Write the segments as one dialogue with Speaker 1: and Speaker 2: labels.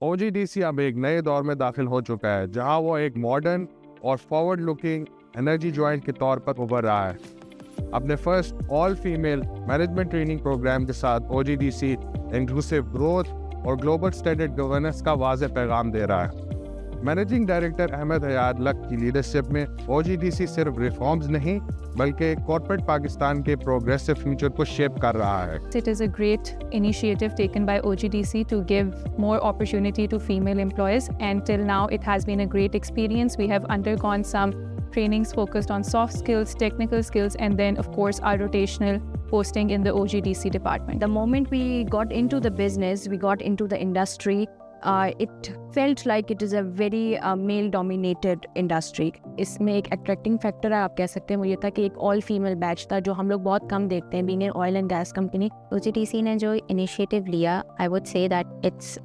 Speaker 1: OGDC अब एक नए दौर में दाखिल हो चुका है, जहां वो एक मॉडर्न और फॉरवर्ड लुकिंग एनर्जी जॉइंट के तौर पर उभर रहा है। अपने first all female management training programme के साथ OGDC इंक्लूसिव ग्रोथ और ग्लोबल स्टैंडर्ड गवर्नेंस का वाज़ेह पैगाम दे रहा है। मैनेजिंग डायरेक्टर अहमद हयात लक की लीडरशिप में OGDC सिर्फ रिफॉर्म्स नहीं बल्कि कॉर्पोरेट पाकिस्तान के प्रोग्रेसिव फ्यूचर को शेप कर रहा है।
Speaker 2: It is a great initiative taken by OGDC to give more opportunity to female employees, and till now it has been a great experience. We have undergone some trainings focused on soft skills, technical skills, and then of course our rotational posting in the OGDC department.
Speaker 3: The moment we got into the business, we got into the industry, it felt like it is a very male-dominated industry. इसमें एक attracting factor है, आप कह सकते हैं, वो ये था कि एक all female batch था जो हम लोग बहुत कम देखते हैं being an oil and gas company.
Speaker 4: OGDC ने जो initiative लिया, I would say that it's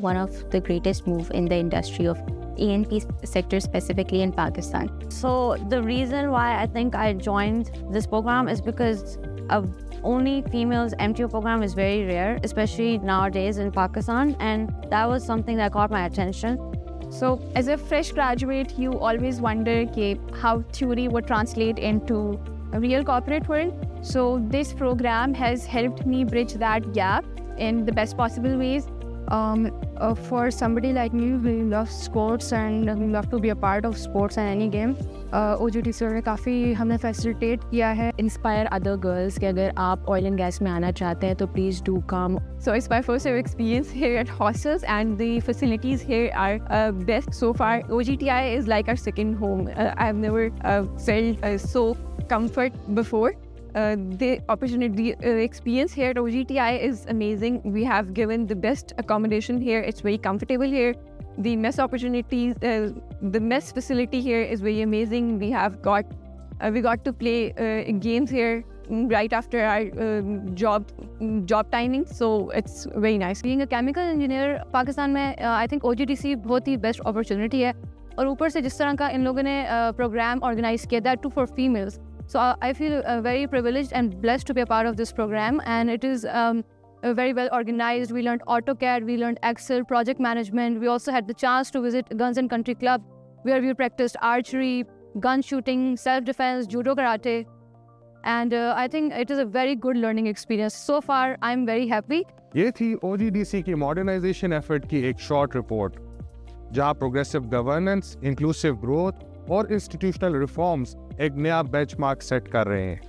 Speaker 4: one of the greatest move in the industry of E&P sector specifically in Pakistan.
Speaker 3: So the reason why I think I joined this program is because only females MTO program is very rare, especially nowadays in Pakistan, and that was something that caught my attention.
Speaker 2: So as a fresh graduate, you always wonder how theory would translate into a real corporate world. So this program has helped me bridge that gap in the best possible ways.
Speaker 5: For somebody like me who loves sports and who love to be a part of sports and any game, OGDC ने काफ़ी हमें facilitate किया है.
Speaker 3: Inspire other girls कि अगर आप oil and gas में आना चाहते हैं तो please do come.
Speaker 2: So it's my first ever experience here at hostels, and the facilities here are best so far. OGTI is like our second home. I've never felt so comfort before. The opportunity experience here at OGTI is amazing. We have given the best accommodation here. It's very comfortable here. The mess opportunities, the mess facility here is very amazing. We got to play games here right after our job timing, so it's very nice. Being a chemical engineer Pakistan में I think OGDC बहुत ही best opportunity है, और ऊपर से जिस तरह का इन लोगों ने program organize किया, that too for females. So I feel very privileged and blessed to be a part of this program, and it is very well organized. We learned AutoCAD, we learned Excel, project management. We also had the chance to visit Guns and Country Club, where we practiced archery, gun shooting, self-defense, judo, karate. And I think it is a very good learning experience. So far, I'm very happy.
Speaker 1: ये थी OGDC की modernisation effort की एक short report, जहां progressive governance, inclusive growth और institutional reforms एक नया benchmark set कर रहे हैं।